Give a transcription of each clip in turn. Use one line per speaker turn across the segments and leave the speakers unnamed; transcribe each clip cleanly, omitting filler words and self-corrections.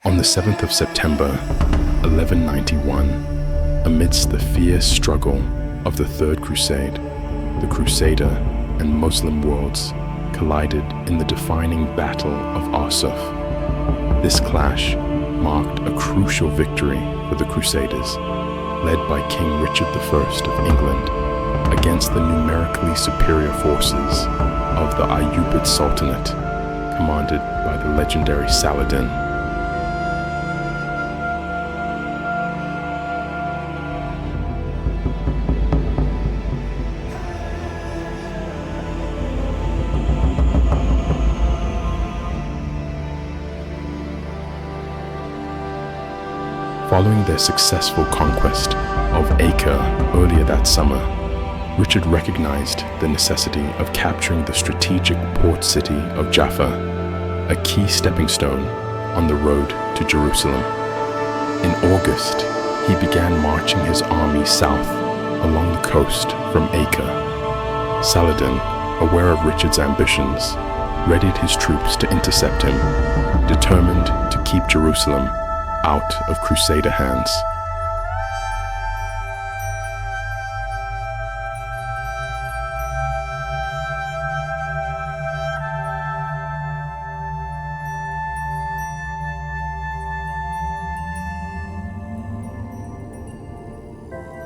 On the 7th of September, 1191, amidst the fierce struggle of the Third Crusade, the Crusader and Muslim worlds collided in the defining Battle of Arsuf. This clash marked a crucial victory for the Crusaders, led by King Richard I of England, against the numerically superior forces of the Ayyubid Sultanate, commanded by the legendary Saladin. Following their successful conquest of Acre earlier that summer, Richard recognized the necessity of capturing the strategic port city of Jaffa, a key stepping stone on the road to Jerusalem. In August, he began marching his army south along the coast from Acre. Saladin, aware of Richard's ambitions, readied his troops to intercept him, determined to keep Jerusalem out of Crusader hands.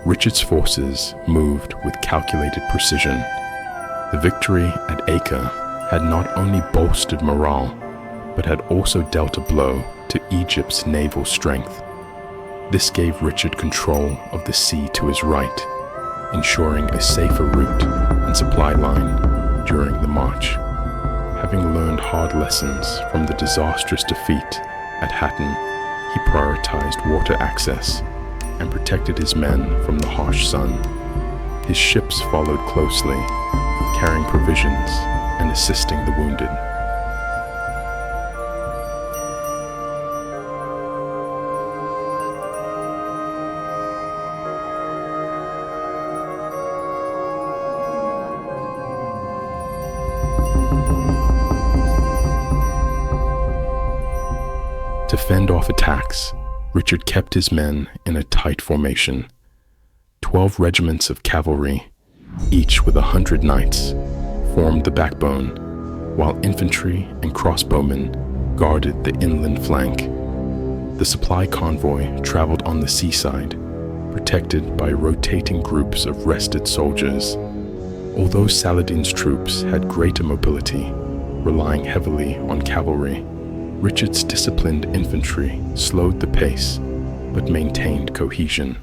Richard's forces moved with calculated precision. The victory at Acre had not only bolstered morale, but had also dealt a blow to Egypt's naval strength. This gave Richard control of the sea to his right, ensuring a safer route and supply line during the march. Having learned hard lessons from the disastrous defeat at Hattin, he prioritized water access and protected his men from the harsh sun. His ships followed closely, carrying provisions and assisting the wounded. To fend off attacks, Richard kept his men in a tight formation. 12 regiments of cavalry, each with 100 knights, formed the backbone, while infantry and crossbowmen guarded the inland flank. The supply convoy traveled on the seaside, protected by rotating groups of rested soldiers. Although Saladin's troops had greater mobility, relying heavily on cavalry, Richard's disciplined infantry slowed the pace, but maintained cohesion.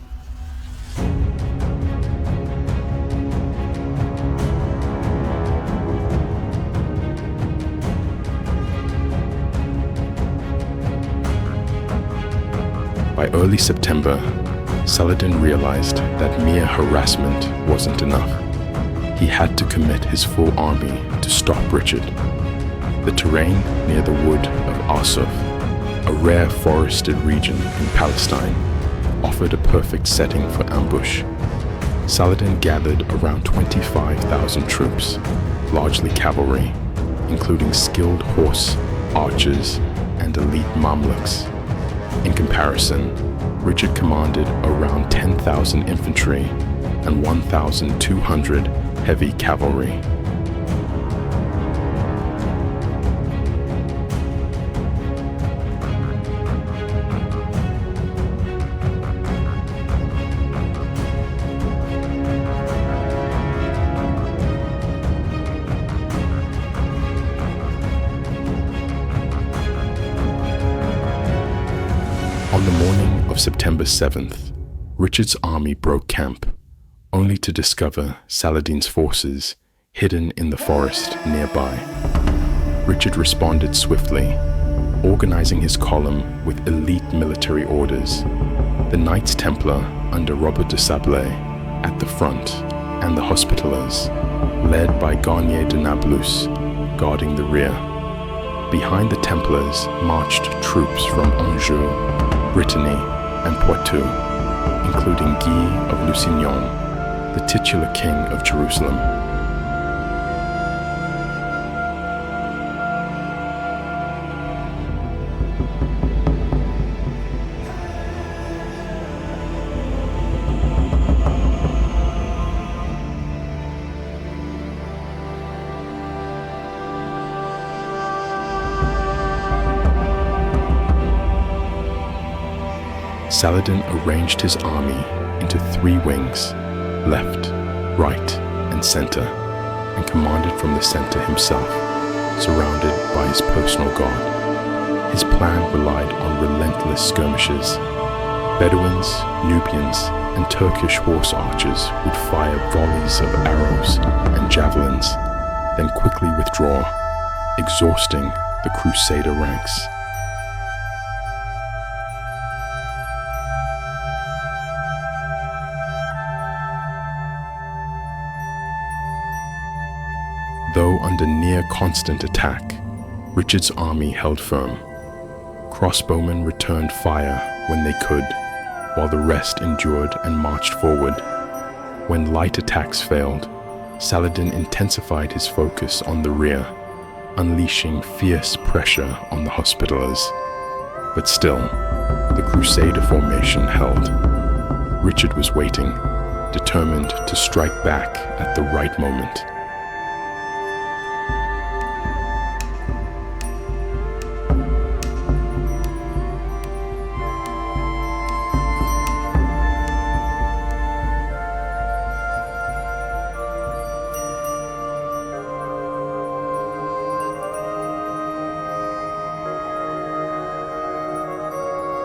By early September, Saladin realized that mere harassment wasn't enough. He had to commit his full army to stop Richard. The terrain near the wood of Arsuf, a rare forested region in Palestine, offered a perfect setting for ambush. Saladin gathered around 25,000 troops, largely cavalry, including skilled horse, archers, and elite Mamluks. In comparison, Richard commanded around 10,000 infantry and 1,200 heavy cavalry. On the morning of September 7th, Richard's army broke camp, only to discover Saladin's forces hidden in the forest nearby. Richard responded swiftly, organizing his column with elite military orders. The Knights Templar under Robert de Sablé at the front, and the Hospitallers, led by Garnier de Nablus, guarding the rear. Behind the Templars marched troops from Anjou, Brittany, and Poitou, including Guy of Lusignan, the titular king of Jerusalem. Saladin arranged his army into 3 wings, left, right, and center, and commanded from the center himself, surrounded by his personal guard. His plan relied on relentless skirmishes. Bedouins, Nubians, and Turkish horse archers would fire volleys of arrows and javelins, then quickly withdraw, exhausting the Crusader ranks. Though under near constant attack, Richard's army held firm. Crossbowmen returned fire when they could, while the rest endured and marched forward. When light attacks failed, Saladin intensified his focus on the rear, unleashing fierce pressure on the Hospitallers. But still, the Crusader formation held. Richard was waiting, determined to strike back at the right moment.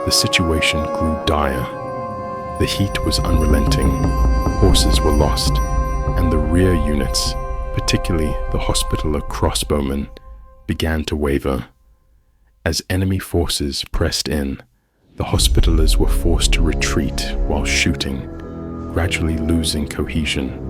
The situation grew dire. The heat was unrelenting, horses were lost, and the rear units, particularly the Hospitaller crossbowmen, began to waver. As enemy forces pressed in, the Hospitallers were forced to retreat while shooting, gradually losing cohesion.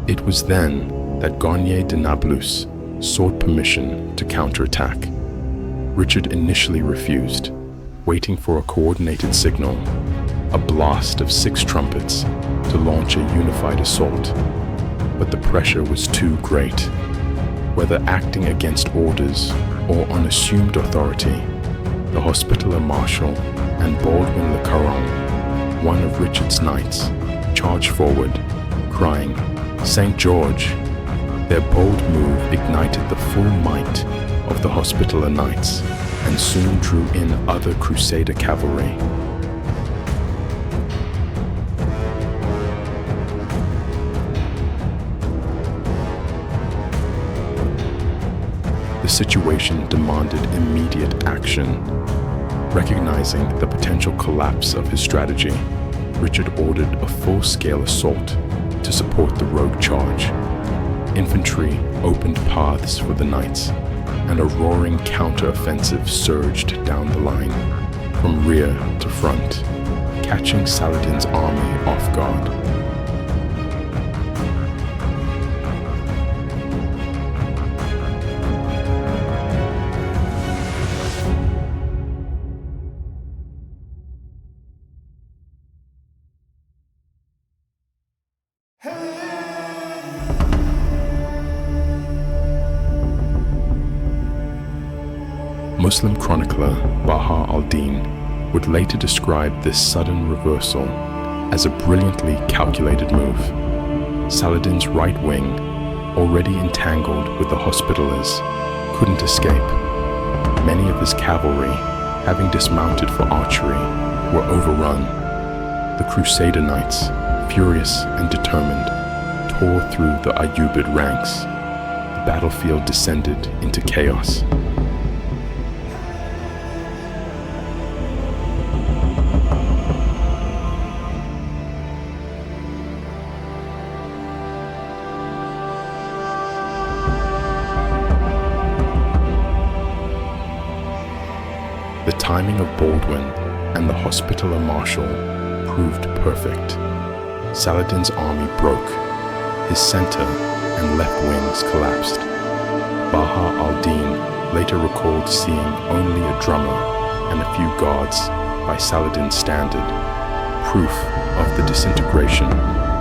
It was then that Garnier de Nablus sought permission to counterattack. Richard initially refused, waiting for a coordinated signal, a blast of 6 trumpets, to launch a unified assault. But the pressure was too great. Whether acting against orders or on assumed authority, the Hospitaller Marshal and Baldwin le Caron, one of Richard's knights, charged forward, crying, "St. George!" Their bold move ignited the full might of the Hospitaller Knights and soon drew in other Crusader cavalry. The situation demanded immediate action. Recognizing the potential collapse of his strategy, Richard ordered a full-scale assault to support the rogue charge. Infantry opened paths for the knights, and a roaring counter-offensive surged down the line, from rear to front, catching Saladin's army off guard. Muslim chronicler Baha al-Din would later describe this sudden reversal as a brilliantly calculated move. Saladin's right wing, already entangled with the Hospitallers, couldn't escape. Many of his cavalry, having dismounted for archery, were overrun. The Crusader knights, furious and determined, tore through the Ayyubid ranks. The battlefield descended into chaos. The timing of Baldwin and the Hospitaller Marshal proved perfect. Saladin's army broke. His center and left wings collapsed. Baha al-Din later recalled seeing only a drummer and a few guards by Saladin's standard, proof of the disintegration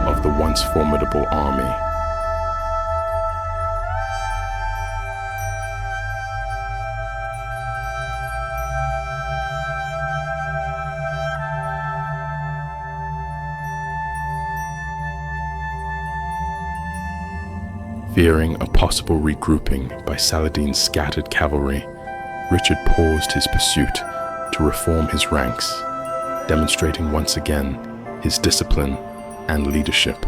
of the once formidable army. Fearing a possible regrouping by Saladin's scattered cavalry, Richard paused his pursuit to reform his ranks, demonstrating once again his discipline and leadership.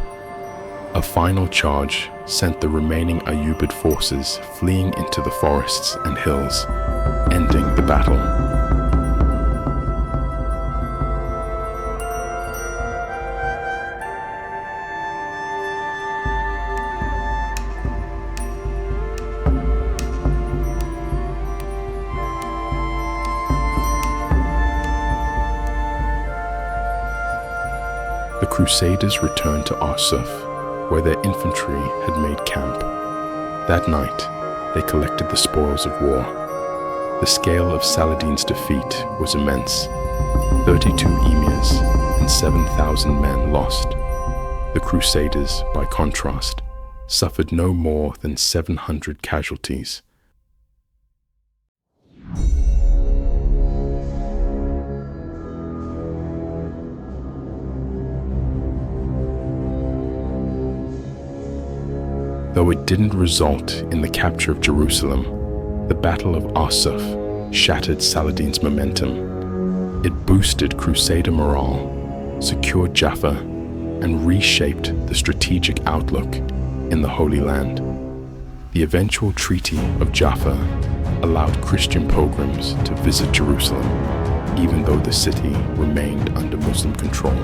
A final charge sent the remaining Ayyubid forces fleeing into the forests and hills, ending the battle. The Crusaders returned to Arsuf, where their infantry had made camp. That night, they collected the spoils of war. The scale of Saladin's defeat was immense. 32 emirs and 7,000 men lost. The Crusaders, by contrast, suffered no more than 700 casualties. Though it didn't result in the capture of Jerusalem, the Battle of Arsuf shattered Saladin's momentum. It boosted Crusader morale, secured Jaffa, and reshaped the strategic outlook in the Holy Land. The eventual Treaty of Jaffa allowed Christian pilgrims to visit Jerusalem, even though the city remained under Muslim control.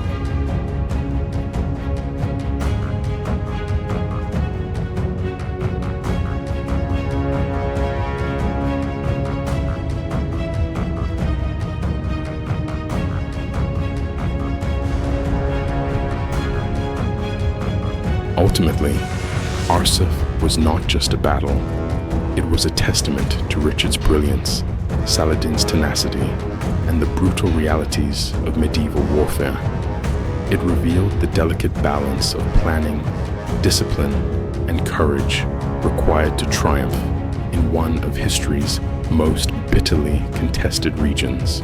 Ultimately, Arsuf was not just a battle. It was a testament to Richard's brilliance, Saladin's tenacity, and the brutal realities of medieval warfare. It revealed the delicate balance of planning, discipline, and courage required to triumph in one of history's most bitterly contested regions.